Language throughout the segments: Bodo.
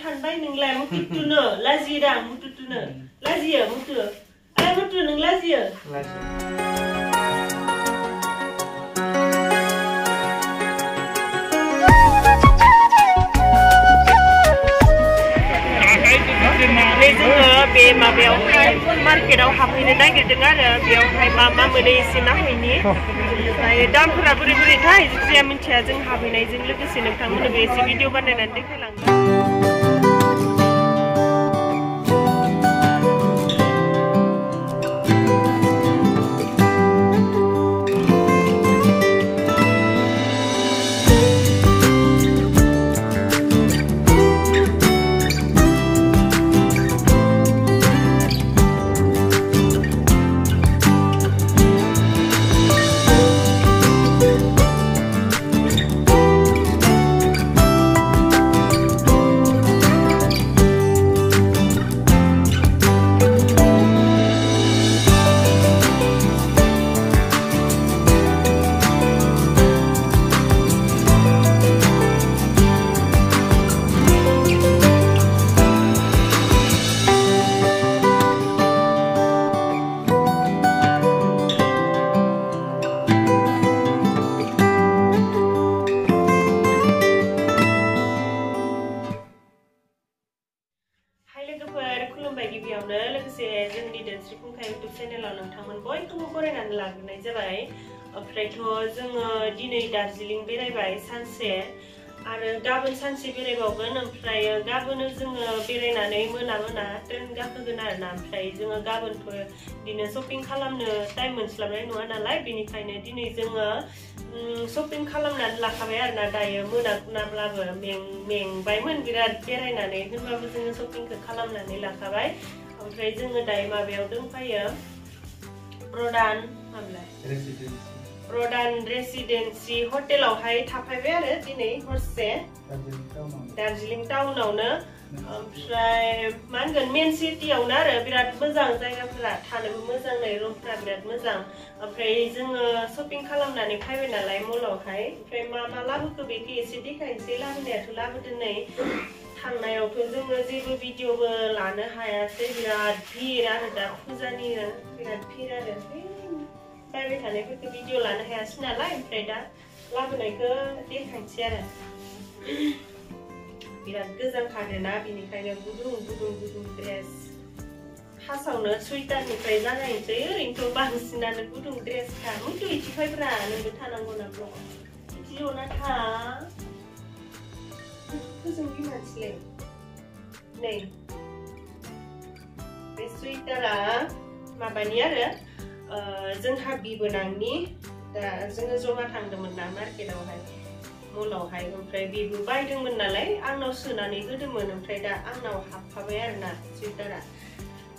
थानबाय नोंलाय मुथुनो लाजियोदां मुथुनो लाजियो मुथु आइ मुथु नों लाजियो जोङो बे माबायावहाय मार्केटाव हाबहैनो नागिरदों आरो बेयावहाय मा मोनो एसे नायहैनि ओमफ्राय दामफोरा बोरै बोरैथाय जिखिजाया मिन्थिया जों हाबहैनायजों लोगोसे नोंथांमोननोबो एसे भिडिअ बानायनानै देखायलांगोन YouTube channel नोंथांमोन बयखौबो बरायनानै लाग्रोनाय जाबाय ओमफ्रायथ' जोङो दिनै दार्जिलिं बेरायबाय सानसे आरो गाबोन सानसे बेरायबावगोन ओमफ्राय गाबोन जोङो बेरायनानै मोना ट्रेन गाखोगोन आरोना ओमफ्राय जोङो गाबोनथ' बिदिनो शपिं खालामनो टाइम मोनस्लाबनाय नङा नालाय बेनिखायनो दिनै जोङो शपिं खालामनानै लाखाबाय आरोना दायो मोनाब्लाबो मेंबायमोन बिराद बेरायनानै होनबाबो जोङो शपिंखौ खालामनानै लाखाबाय ओमफ्राय जोङो दायो माबायाव दंफायो प्रधान रेसिडेन्सि हटेलावहाय थाफायबाय आरो दिनै हरसे दार्जिलिं टाउनावनो ओमफ्राय मा होनगोन मेन सिटियावनो आरो बिराद मोजां जायगाफोरा थानोबो मोजां नै रुमफोरा बिराद मोजां ओमफ्राय जोङो शपिं खालामनानै फैबाय नालाय मलावहाय ओमफ्राय मा लाबोखो बेखौ एसे देखायनोसै लाबोनायाथ' लाबोदों नै थांनायावथ' जोङो जेबो भिडिअबो लानो हायासै बिराद भिर आरो दा फुजानि बिराद भिर आरो बायबाय थानायफोरखौ भिडिअ लानो हायासै नालाय ओमफ्राय दा लाबोनायखौ देखायनोसै आरो बिराद गोजांखादोना बेनिखायनो गुदुं ड्रेस फार्स्टआवनो सुइटारनिफ्राय जागायनोसै ओरैनोथ' बांसिनानो गुदुं ड्रेसखा मुथु इदि फैब्रा नोंबो थानांगौ ना ब्लगाव इदि ल'ना था जों बिमानसिलै नै बे सुइटारा माबानि आरो जोंहा बिबोनांनि दा जोङो जमा थांदोंमोन ना मार्केटावहाय मलावहाय ओमफ्राय बेबो बायदोंमोन नालाय आंनाव सोनानै होदोंमोन ओमफ्राय दा आंनाव हाबफाबाय आरोना सुइटारा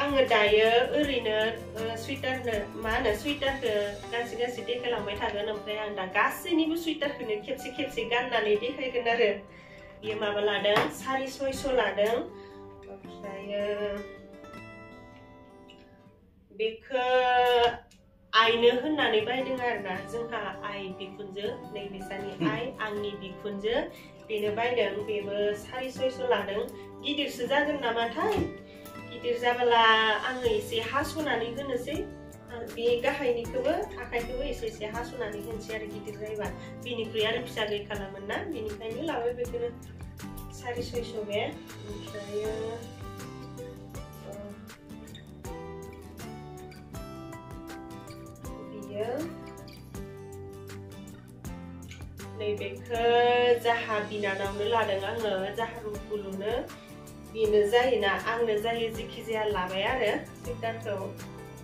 आङो दायो ओरैनो सुइटारनो मा होनो सुइटारखौ गांसे देखायलांबाय थागोन ओमफ्राय आं दा गासैनिबो सुइटारखौनो खेबसे गाननानै देखायगोन आरो ये माबा लादों 650 लादों ओमफ्रायो बेखौ आइनो होननानै बायदों आरोना जोंहा आइ बिखुनजो नैबेसानि आइ आंनि बिखुनजो बेनो बायदों बेबो 650 लादों गिदिरसो जागोन नामाथाय गिदिर जाबोला आङो एसे हास'नानै होनोसै बे गाहायनिखौबो आखाइखौबो एसे हास'नानै होनोसै आरो गिदिर जायोबा बेनिख्रुइ आरो फिसा गैखालामोन ना बेनिखायनो लाबाय बेखौनो 650 बे ओमफ्रायो बियो नैबेखौ जाहा बिनानावनो लादों आङो जाहा रुपुलुनो बेनो जायोना आंनो जायो जेखि जाया लाबाय आरो सुइटारखौ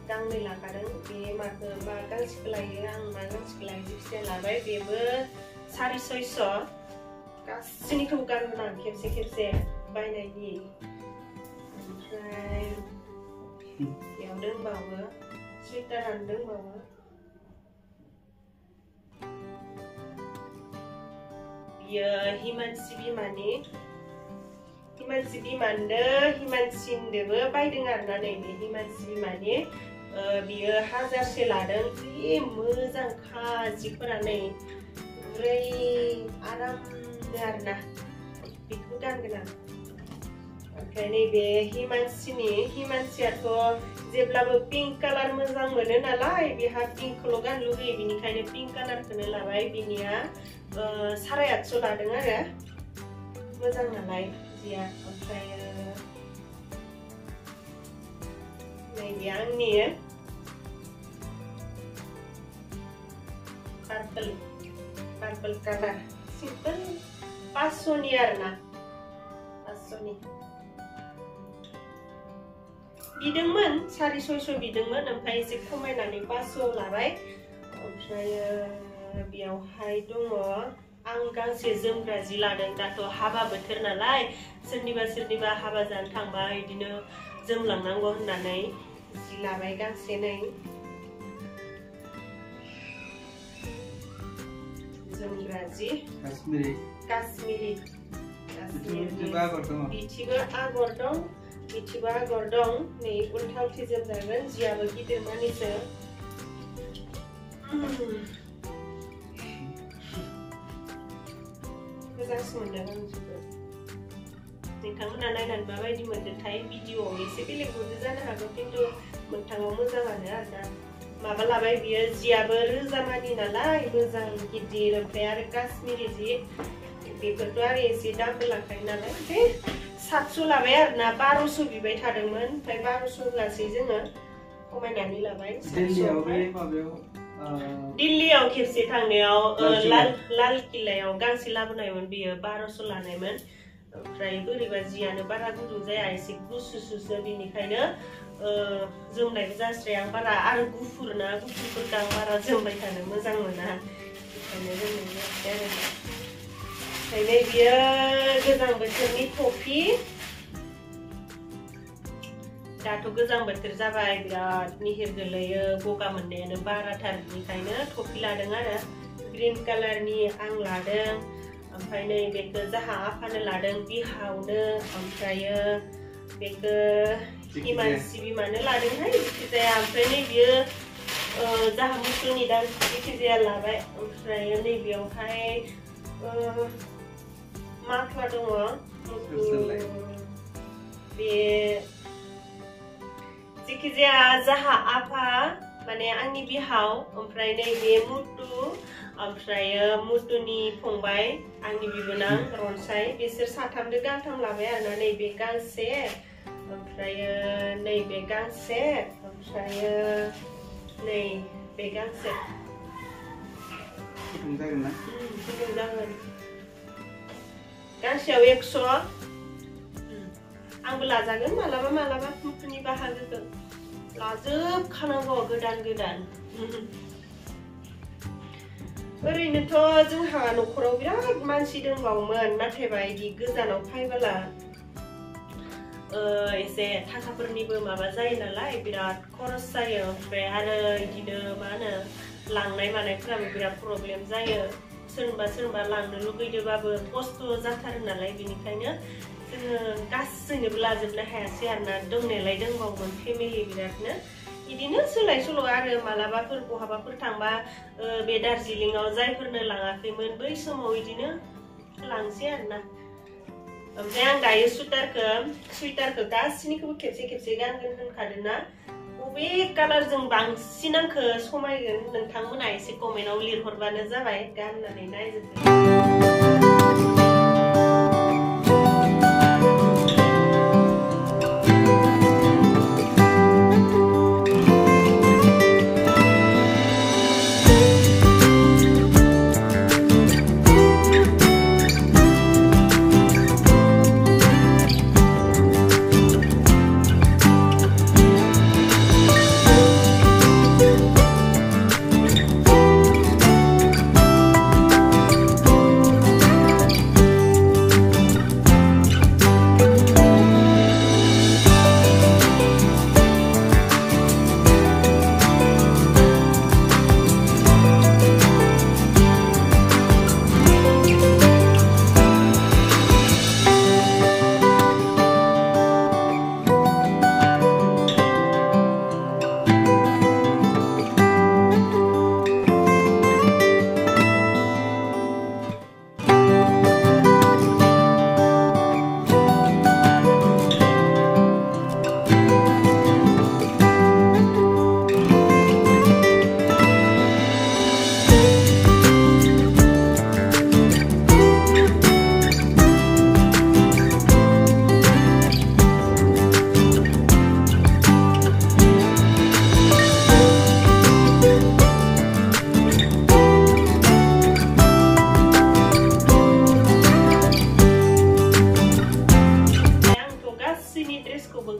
गांनै लाखादों बे माखौ मा गांसेखौ लायो आं मा गांसेखौ लायो जेखिजाया लाबाय बेबो 650 गासैनिखौबो गानगोन आं खेबसे बायनायनि ओमफ्राय बेयाव दंबावो सुइटारानो दंबावो बियो हिमानसि बिमानि हिमानसि बिमानदो हिमानसिनदोबो बायदों आरोना नैबे हिमानसि बिमानि बियो 1000 लादों जि मोजांखा जिफोरा नै गुरै आरामनो आरोना बेखौ गानगोन आं ओमफ्राय नैबे हिमानसियाथ' जेब्लाबो पिंक कालार मोजां मोनो नालाय बेहा पिंकखौल' गाननो लुगैयो बिनिखायनो पिंक कालारखौनो लाबाय बिनिया 850 लादों आरो मोजां नालाय जिया ओमफ्राय नैबे आंनि पर्पल कालार सिम्पल 500 नि आरोना 500 नि बिदोंमोन 650 बिदोंमोन ओमफ्राय एसे खमायनानै 500 लाबाय ओमफ्राय बेयावहाय दङ आं गांसे जोमग्रा जि लादों दाथ' हाबा बोथोर नालाय सोरनिबा हाबा जानो थांबा बिदिनो जोमलांनांगौ होननानै जि लाबाय गांसे नै जोमग्रा जि काश्मीरी बिथिबो आगर दं नै उल्था उल्थि जोमजागोन जियाबो गिदिर मानिसो मोजांसो मोनदों आं जोबोद नोंथांमोना नायनानै माबायदि मोनदोंथाय भिडिअआव एसे बेलेग नुदो जानो हागौ खिन्थु मोगथाङाव मोजाङानो आरोना माबा लाबाय बियो जियाबो रोजामानि नालाय मोजां गिदिर ओमफ्राय आरो काश्मीरी जि बेफोरथ' आरो एसे दामबो लाखायो नालाय ओमफ्राय 700 लाबाय आरोना 1200 बिबाय थादोंमोन ओमफ्राय 1200 होआसै जोङो खमायनानै लाबाय दिल्लीयाव खेबसे थांनायाव लाल किल्लायाव गांसे लाबोनायमोन बियो 1200 लानायमोन ओमफ्राय बोरैबा जियानो बारा गुदुं जाया एसे गुसुसुसो बिनिखायनो जोमनायबो जास्राया आं बारा आरो गुफुरफोरखौ आं बारा जोमबाय थानो मोजां मोना बेखायनो जोमनाय जायासै आरो ओमफ्राय बियो गोजां बोथोरनि टफि दाथ' गोजां बोथोर जाबाय बिराद निहिर गोलैयो गगा मोननायानो बाराथार बिनिखायनो टफि लादों आरो ग्रीन कालारनि आं लादों ओमफ्राय नै बेखौ जाहा आफानो लादों बिहावनो ओमफ्रायो बेखौ हिमानसि बिमानो लादोंहाय जिखिजाया ओमफ्राय नै बियो जाहा मुसुनि दां जिखिजाया लाबाय ओमफ्राय नै बेयावहाय माफ्ला दङ बे जिखिजाया जाहा आफा माने आंनि बिहाव ओमफ्राय नैबे मुटु ओमफ्राय मुटुनि फंबाय आंनि बिबोनां रनसाय बिसोर साथामजों गांथाम लाबाय आरोना नैबे गांसे ओमफ्राय नैबे गांसे ओमफ्राय नै बे गांसे गुदुं जागोन गांसेयाव 100 आंबो लाजागोन मालाबा मुटुनि बाहागोखौ लाजोबखानांगौ गोदान ओरैनोथ' जोंहा न'खराव बिराद मानसि दंबावोमोन नाथायबा इदि गोजानाव फैबोला एसे थाखाफोरनिबो माबा जायो नालाय बिराद खरस जायो ओमफ्राय आरो इदिनो मा होनो लांनाय मानायफोराबो बिराद प्रब्लेम जायो सोरबा लांनो लुगैदोंबाबो खस्थ' जाथारो नालाय बिनिखायनो जोङो गासैनोबो लाजोबनो हायासै आरोना दंनायालाय दंबावोमोन फेमिलि बिरादनो इदिनो सोलाय सोल' आरो मालाबाफोर बहाबाफोर थांबा बे दार्जिलिंआव जायफोरनो लाङाखैमोन बै समाव इदिनो लांसै आरोना ओमफ्राय आं दायो सुइटारखौ गासैनिखौबो खेबसे गानगोन होनखादोंना बबे कालारजों बांसिन आंखौ समायगोन नोंथांमोना एसे कमेन्टआव लिरहरबानो जाबाय गाननानै नायजोबदो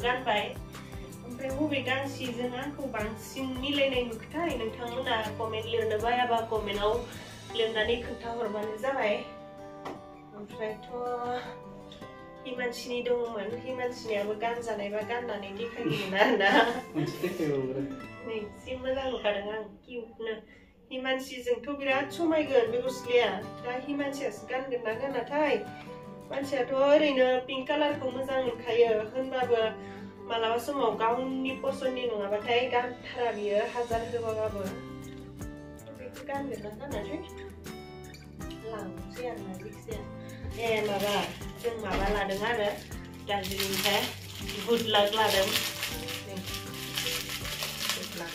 गानबाय ओमफ्राय बबे गांसेजों आंखौ बांसिन मिलायनाय नुखोथाय नोंथांमोना कमेन्ट लिरनो बायाबा कमेन्टआव लिरनानै खोन्थाहरबानो जाबाय ओमफ्रायथ' हिमानसिनि दङमोन हिमानसिनियाबो गानजानायबा गाननानै देखायगौमोन आरोना नै जि मोजां नुखादों आं किउटनो हिमानसिजोंथ' बिराद समायगोन बे गस्लाया दा हिमानसियासो गानगोन ना गानाथाय मानसियाथ' ओरैनो पिंक कालारखौ मोजां मोनखायो होनबाबो मालाबा समाव गावनि पसन्दनि नङाबाथाय गानथारा बियो हाजार होबाबाबो बेखौ गानगोन ना गानाथाय लांसै आरोना जिखिजाया माबा जों माबा लादों आरो दार्जिलिंनिफ्राय गुड लाक लादों गुड लाक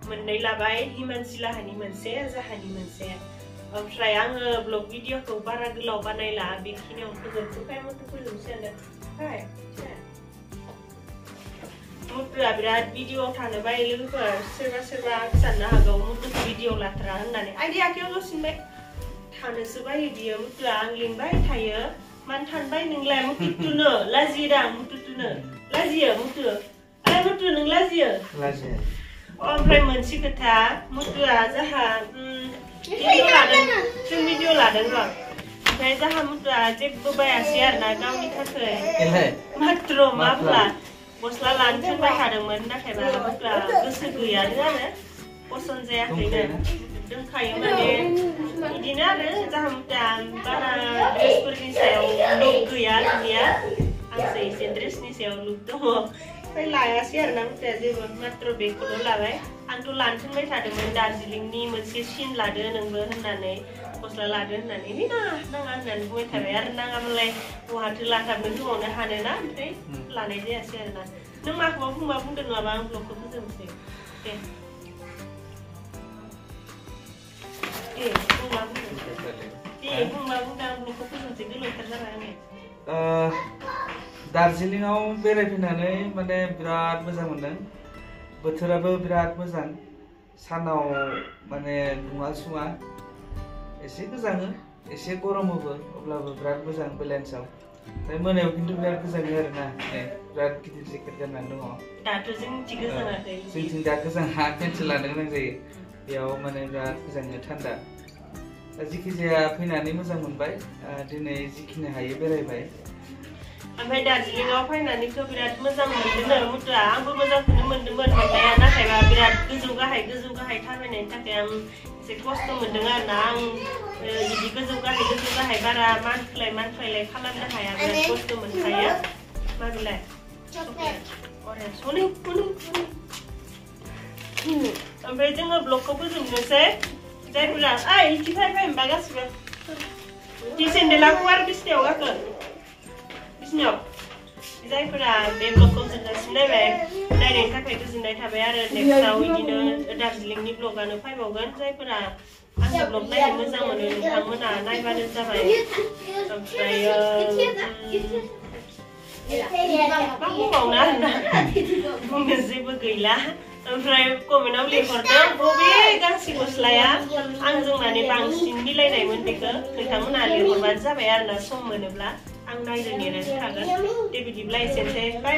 मोननै लाबाय हिमानसि लाहानि मोनसे जाहानि मोनसे ओमफ्राय आङो ब्लग भिडिअखौ बारा गोलाव बानायला बेखिनियाव फोजोबसै मथु फोजोबसै मुथुआ बिराद भिडिअआव थानो बायो लोगोफोर सोरबा साननो हागौ मुथुखौ भिडिअ लाथ्रा होननानै आइदि आखायाव लसिनबाय थानोसो बायो बियो मुथुआ आं लिंबाय थायो मानो थानबाय नोंलाय मुथुनो लाजियोदां मुथुनो लाजियो मुथु नों लाजियो ओमफ्राय मोनसे खोथा मुथुआ जाहा भिडिअ लादों र' ओमफ्राय जाहा मुथुआ जेबो बायासै आरोना गावनि थाखाय मात्र माफ्ला गस्ला लानो थिनबाय थादोंमोन नाथायबा मुथुआ गोसो गैयानो आरो पसन्द जायाखैनो दोनखायो माने बिदिनो आरो जाहा मुथुआ बारा ड्रेसफोरनि सायाव लुक गैया जोंनिया आंसो एसे ड्रेसनि सायाव लुक दङ ओमफ्राय लायासै आरोना मुथुआ जेबो मात्र बेखौल' लाबाय आंथ' लानो थिनबाय थादोंमोन दार्जिलिंनि मोनसे सिन लादो नोंबो होननानै गस्ला लादो होननानै नाङा होननानै बुंबाय थाबाय आरो नाङाबालाय बहाथो लाथाबनो गोबावनो हानोना ओमफ्राय लानाय जायासै आरोना नों माखौबा बुंबा बुंदो नङाबा आं ब्लगखौ फोजोबनोसै दे बुंबा बुंदो आं ब्लगखौ फोजोबनोसै गोलावथार जाबाय आङो दार्जिलिंआव बेरायफैनानै माने बिराद मोजां मोनदों बोथोराबो बिराद मोजां सानाव माने दुङा सुङा एसे गोजाङो एसे गरमोबो अब्लाबो बिराद मोजां बेलेन्सआव ओमफ्राय मोनायाव खिन्थु बिराद गोजाङो आरोना बिराद गिदिर जेकेट गाननानै दङ दाथ' जोंनिथिं गोजाङाखै जोंथिं दा गोजाङा पेन्सिल लानो गोनां जायो बेयाव माने बिराद गोजाङो थान्दा जिखि जाया फैनानै मोजां मोनबाय दिनै जिखिनि हायो बेरायबाय ओमफ्राय दार्जिलिंआव फैनानैथ' बिराद मोजां मोनदों मुथुआ आंबो मोजांखौनो मोनदोंमोन मोननाया नाथायबा बिराद गोजौ गाहाय थाबायनायनि थाखाय आं एसे खस्थ' मोनदों आरोना आं बिदि गोजौ गाहाय बारा मानख्लाय खालामनो हाया बिराद खस्थ' मोनखायो माबिलाय ओमफ्राय जोङो ब्लगखौ फोजोबनोसै जायफोरा इदि फैबाय होनबा गासिबो सेन्देला गुवार बिसिनायाव गाखो जायफोरा बे ब्लगखौ जोबजासिम नायबाय नायनायनि थाखाय गोजोननाय थाबाय आरो नेक्स्टआव बिदिनो दार्जिलिंनि ब्लगानो फैबावगोन जायफोरा आंनि ब्लग नायनो मोजां मोनो नोंथांमोना नायबानो जाबाय ओमफ्राय मा बुंबावनो आरोना बुंनो जेबो गैला ओमफ्राय कमेन्टआव लिरहरदों बबे गांसे गस्लाया आंजों माने बांसिन मिलायनायमोन बेखौ नोंथांमोना लिरहरबानो जाबाय आरोना सम मोनोब्ला आं नायनो नेनानै थागोन दे बिदिब्ला एसेनोसै बाय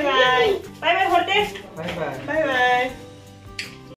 बाय हर दे बाय बाय